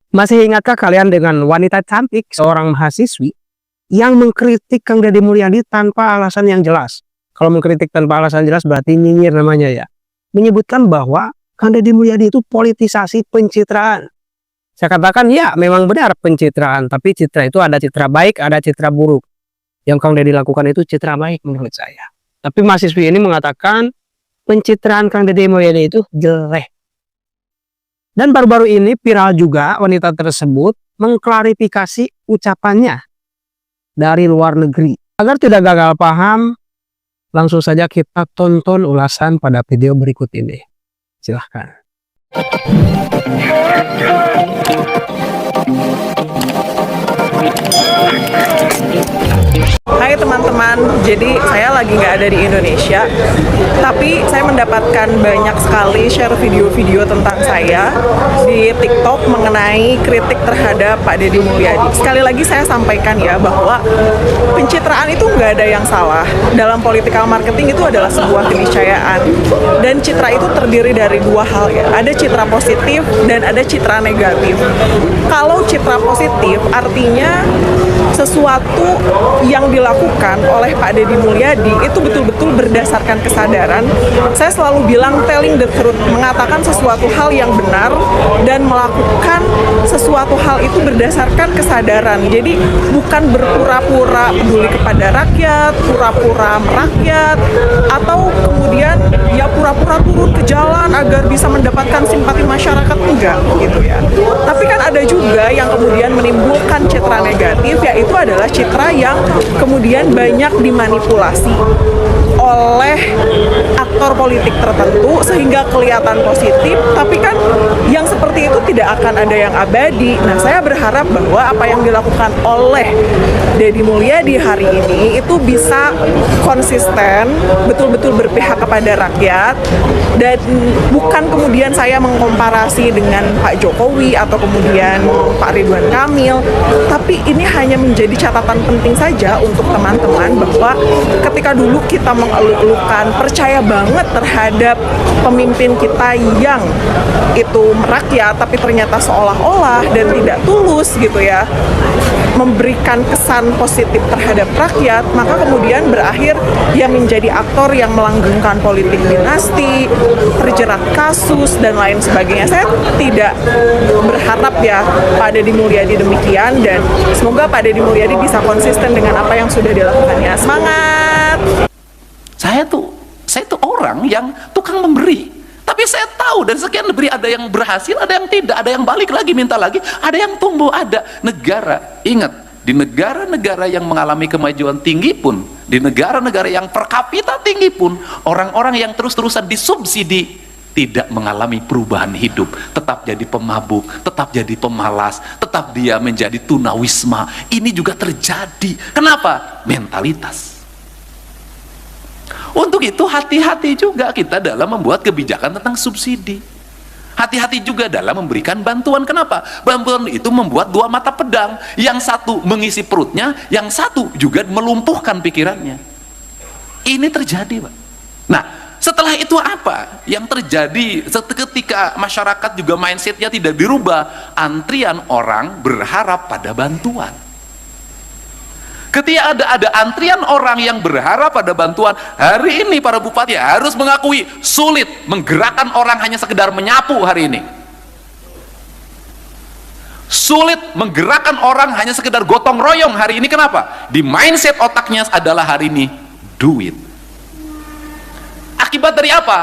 Masih ingatkah kalian dengan wanita cantik seorang mahasiswi yang mengkritik Kang Deddy Mulyadi tanpa alasan yang jelas? Kalau mengkritik tanpa alasan jelas berarti nyinyir namanya ya. Menyebutkan bahwa Kang Deddy Mulyadi itu politisasi pencitraan. Saya katakan ya memang benar pencitraan, tapi citra itu ada citra baik, ada citra buruk. Yang Kang Deddy lakukan itu citra baik menurut saya. Tapi mahasiswi ini mengatakan pencitraan Kang Deddy Mulyadi itu jelek. Dan baru-baru ini viral juga wanita tersebut mengklarifikasi ucapannya dari luar negeri. Agar tidak gagal paham, langsung saja kita tonton ulasan pada video berikut ini. Silahkan. Hai teman-teman, jadi saya lagi nggak ada di Indonesia, tapi saya mendapatkan banyak sekali share video-video tentang saya di TikTok mengenai kritik terhadap Pak Deddy Mulyadi. Sekali lagi saya sampaikan ya bahwa pencitraan itu nggak ada yang salah. Dalam political marketing itu adalah sebuah keniscayaan, dan citra itu terdiri dari dua hal ya. Ada citra positif dan ada citra negatif. Kalau citra positif artinya sesuatu yang dilakukan oleh Pak Deddy Mulyadi itu betul-betul berdasarkan kesadaran. Saya selalu bilang telling the truth, mengatakan sesuatu hal yang benar dan melakukan sesuatu hal itu berdasarkan kesadaran. Jadi bukan berpura-pura peduli kepada rakyat, pura-pura merakyat, atau kemudian ya pura-pura turun ke jalan agar bisa mendapatkan simpati masyarakat, enggak gitu ya. Tapi kan ada juga yang kemudian menimbulkan citra negatif, yaitu adalah citra yang kemudian banyak dimanipulasi oleh aktor politik tertentu sehingga kelihatan positif, tapi kan yang seperti itu tidak akan ada yang abadi. Nah, saya berharap bahwa apa yang dilakukan oleh Deddy Mulyadi hari ini itu bisa konsisten, betul-betul berpihak kepada rakyat, dan bukan kemudian saya mengkomparasi dengan Pak Jokowi atau kemudian Pak Ridwan Kamil, tapi ini hanya menjadi catatan penting saja untuk teman-teman bahwa ketika dulu kita mengeluh-elukan, percaya banget terhadap pemimpin kita yang itu merakyat, tapi ternyata seolah-olah dan tidak tulus gitu ya, memberikan kesan positif terhadap rakyat, maka kemudian berakhir dia menjadi aktor yang melanggengkan politik dinasti, terjerat kasus, dan lain sebagainya. Saya tidak berharap ya Pak Deddy Mulyadi demikian, dan semoga Pak Deddy Mulyadi bisa konsisten dengan apa yang sudah dilakukannya. Semangat! Saya tuh orang yang tukang memberi. Tapi saya tahu dan sekian beri, ada yang berhasil, ada yang tidak, ada yang balik lagi minta lagi, ada yang tumbuh, ada negara. Ingat, di negara-negara yang mengalami kemajuan tinggi pun, di negara-negara yang per kapita tinggi pun, orang-orang yang terus-terusan disubsidi tidak mengalami perubahan hidup, tetap jadi pemabuk, tetap jadi pemalas, tetap dia menjadi tunawisma. Ini juga terjadi. Kenapa? Mentalitas. Untuk itu hati-hati juga kita dalam membuat kebijakan tentang subsidi. Hati-hati juga dalam memberikan bantuan. Kenapa? Bantuan itu membuat dua mata pedang. Yang satu mengisi perutnya, yang satu juga melumpuhkan pikirannya. Ini terjadi, Pak. Nah, setelah itu apa yang terjadi ketika masyarakat juga mindsetnya tidak dirubah? Antrian orang berharap pada bantuan. Ketika ada antrian orang yang berharap pada bantuan, hari ini para bupati harus mengakui sulit menggerakkan orang hanya sekedar menyapu hari ini. Sulit menggerakkan orang hanya sekedar gotong royong hari ini. Kenapa? Di mindset otaknya adalah hari ini duit. Akibat dari apa?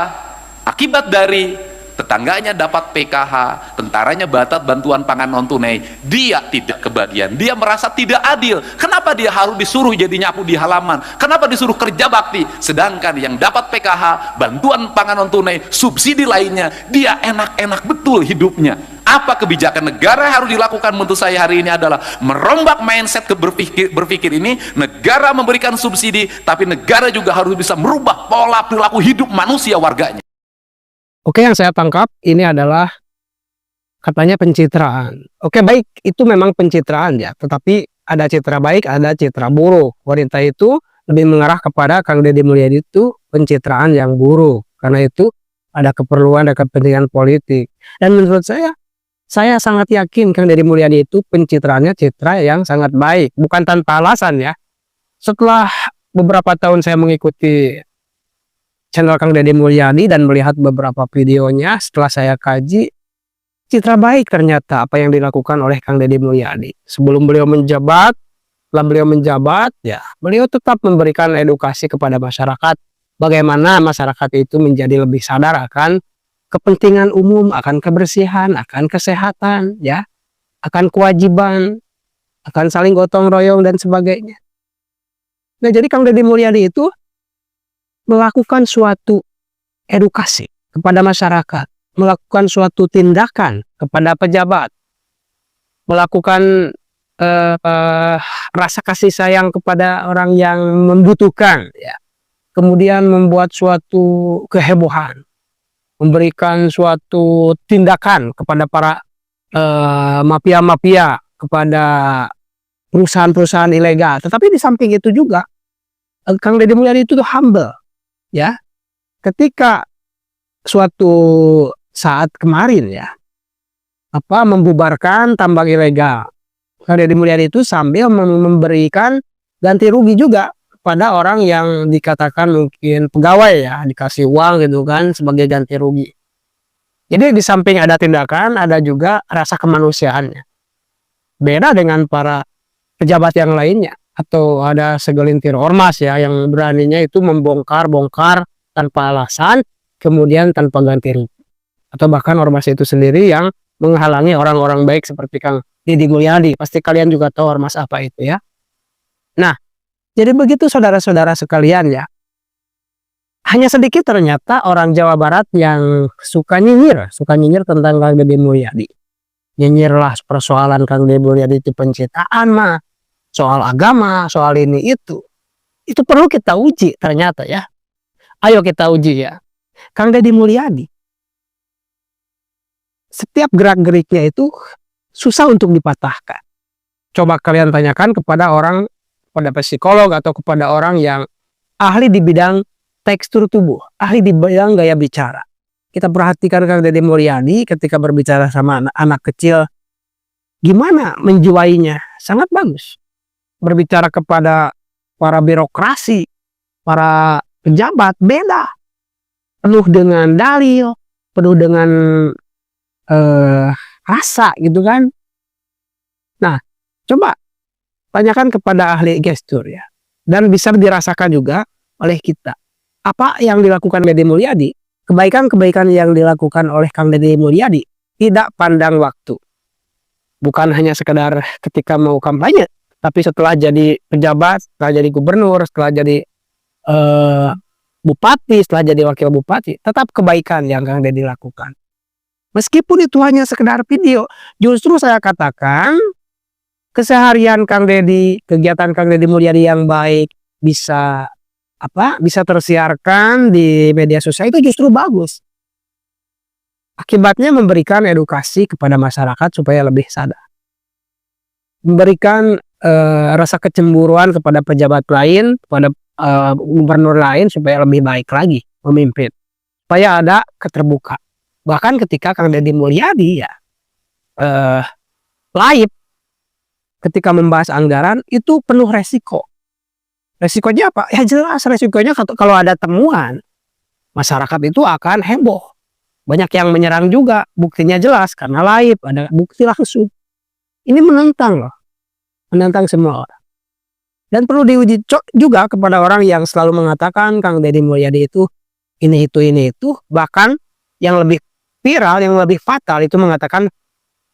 Akibat dari tetangganya dapat PKH, tentaranya dapat bantuan pangan non tunai, dia tidak kebagian, dia merasa tidak adil. Kenapa dia harus disuruh jadi nyapu di halaman? Kenapa disuruh kerja bakti? Sedangkan yang dapat PKH, bantuan pangan non tunai, subsidi lainnya, dia enak-enak betul hidupnya. Apa kebijakan negara harus dilakukan menurut saya hari ini adalah merombak mindset berpikir ini. Negara memberikan subsidi, tapi negara juga harus bisa merubah pola perilaku hidup manusia warganya. Oke, yang saya tangkap ini adalah katanya pencitraan. Oke, baik, itu memang pencitraan ya, tetapi ada citra baik, ada citra buruk. Wanita itu lebih mengarah kepada Kang Deddy Mulyadi itu pencitraan yang buruk. Karena itu ada keperluan, ada kepentingan politik. Dan menurut saya saya sangat yakin Kang Deddy Mulyadi itu pencitraannya citra yang sangat baik, bukan tanpa alasan ya. Setelah beberapa tahun saya mengikuti channel Kang Deddy Mulyadi dan melihat beberapa videonya, setelah saya kaji, citra baik ternyata apa yang dilakukan oleh Kang Deddy Mulyadi. Sebelum beliau menjabat, setelah beliau menjabat, ya beliau tetap memberikan edukasi kepada masyarakat, bagaimana masyarakat itu menjadi lebih sadar akan kepentingan umum, akan kebersihan, akan kesehatan, ya, akan kewajiban, akan saling gotong royong dan sebagainya. Nah, jadi Kang Deddy Mulyadi itu melakukan suatu edukasi kepada masyarakat, melakukan suatu tindakan kepada pejabat, melakukan rasa kasih sayang kepada orang yang membutuhkan, ya. Kemudian membuat suatu kehebohan, memberikan suatu tindakan kepada para mafia-mafia, kepada perusahaan-perusahaan ilegal. Tetapi di samping itu juga Kang Deddy Mulyadi itu humble, ya. Ketika suatu saat kemarin, ya, membubarkan tambang ilegal, Kang Deddy Mulyadi itu sambil memberikan ganti rugi juga pada orang yang dikatakan mungkin pegawai, ya, dikasih uang gitu kan sebagai ganti rugi. Jadi di samping ada tindakan, ada juga rasa kemanusiaannya. Beda dengan para pejabat yang lainnya, atau ada segelintir ormas, ya, yang beraninya itu membongkar-bongkar tanpa alasan, kemudian tanpa ganti rugi. Atau bahkan ormas itu sendiri yang menghalangi orang-orang baik seperti Kang Deddy Mulyadi. Pasti kalian juga tahu ormas apa itu, ya. Nah, jadi begitu saudara-saudara sekalian, ya. Hanya sedikit ternyata orang Jawa Barat yang suka nyinyir tentang Kang Deddy Mulyadi. Nyinyirlah persoalan Kang Deddy Mulyadi itu pencitraan mah, soal agama, soal ini itu. Itu perlu kita uji ternyata, ya. Ayo kita uji, ya. Kang Deddy Mulyadi, setiap gerak-geriknya itu susah untuk dipatahkan. Coba kalian tanyakan kepada psikolog atau kepada orang yang ahli di bidang tekstur tubuh, ahli di bidang gaya bicara. Kita perhatikan Kang Deddy Mulyadi ketika berbicara sama anak kecil, gimana menjiwainya? Sangat bagus. Berbicara kepada para birokrasi, para pejabat, beda. Penuh dengan dalil, penuh dengan rasa gitu kan. Nah, coba tanyakan kepada ahli gestur, ya. Dan bisa dirasakan juga oleh kita. Apa yang dilakukan Deddy Mulyadi, kebaikan-kebaikan yang dilakukan oleh Kang Deddy Mulyadi tidak pandang waktu. Bukan hanya sekedar ketika mau kampanye, tapi setelah jadi pejabat, setelah jadi gubernur, setelah jadi bupati, setelah jadi wakil bupati, tetap kebaikan yang Kang Deddy lakukan. Meskipun itu hanya sekedar video, justru saya katakan keseharian Kang Deddy, kegiatan Kang Deddy Mulyadi yang baik bisa tersiarkan di media sosial, itu justru bagus. Akibatnya memberikan edukasi kepada masyarakat supaya lebih sadar. Memberikan rasa kecemburuan kepada pejabat lain, kepada gubernur lain supaya lebih baik lagi memimpin. Supaya ada keterbukaan. Bahkan ketika Kang Deddy Mulyadi, ya, live ketika membahas anggaran itu penuh resiko. Resikonya apa? Ya jelas resikonya kalau ada temuan, masyarakat itu akan heboh. Banyak yang menyerang juga, buktinya jelas karena live, ada bukti langsung. Ini menentang loh. Menentang semua orang. Dan perlu diuji juga kepada orang yang selalu mengatakan Kang Deddy Mulyadi itu ini itu. Bahkan yang lebih viral, yang lebih fatal itu mengatakan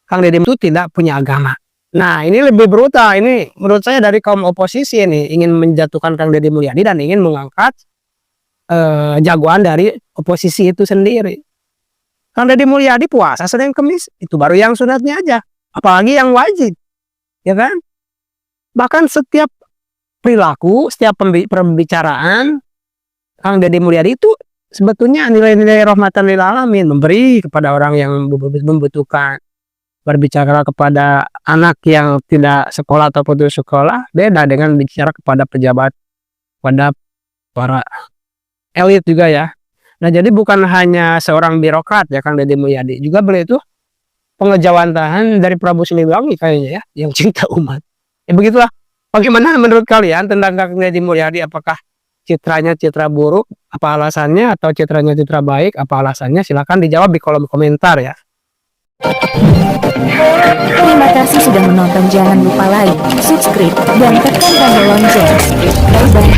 Kang Deddy itu tidak punya agama. Nah, ini lebih brutal. Ini menurut saya dari kaum oposisi ini ingin menjatuhkan Kang Deddy Mulyadi dan ingin mengangkat jagoan dari oposisi itu sendiri. Kang Deddy Mulyadi puasa Senin Kemis, itu baru yang sunatnya aja, apalagi yang wajib, ya kan? Bahkan setiap perilaku, setiap pembicaraan Kang Deddy Mulyadi itu sebetulnya nilai-nilai rahmatan lil alamin, memberi kepada orang yang membutuhkan. Berbicara kepada anak yang tidak sekolah atau putus sekolah beda dengan bicara kepada pejabat, pada para elit juga, ya. Nah, jadi bukan hanya seorang birokrat, ya, Kang Deddy Mulyadi, juga beliau itu pengejawantahan dari Prabu Siliwangi kayaknya ya, yang cinta umat. Ya begitulah. Bagaimana menurut kalian tentang Kakang Deddy Mulyadi? Apakah citranya citra buruk? Apa alasannya? Atau citranya citra baik? Apa alasannya? Silahkan dijawab di kolom komentar ya. Terima kasih sudah menonton. Jangan lupa like, subscribe, dan tekan tombol lonceng. Bye-bye.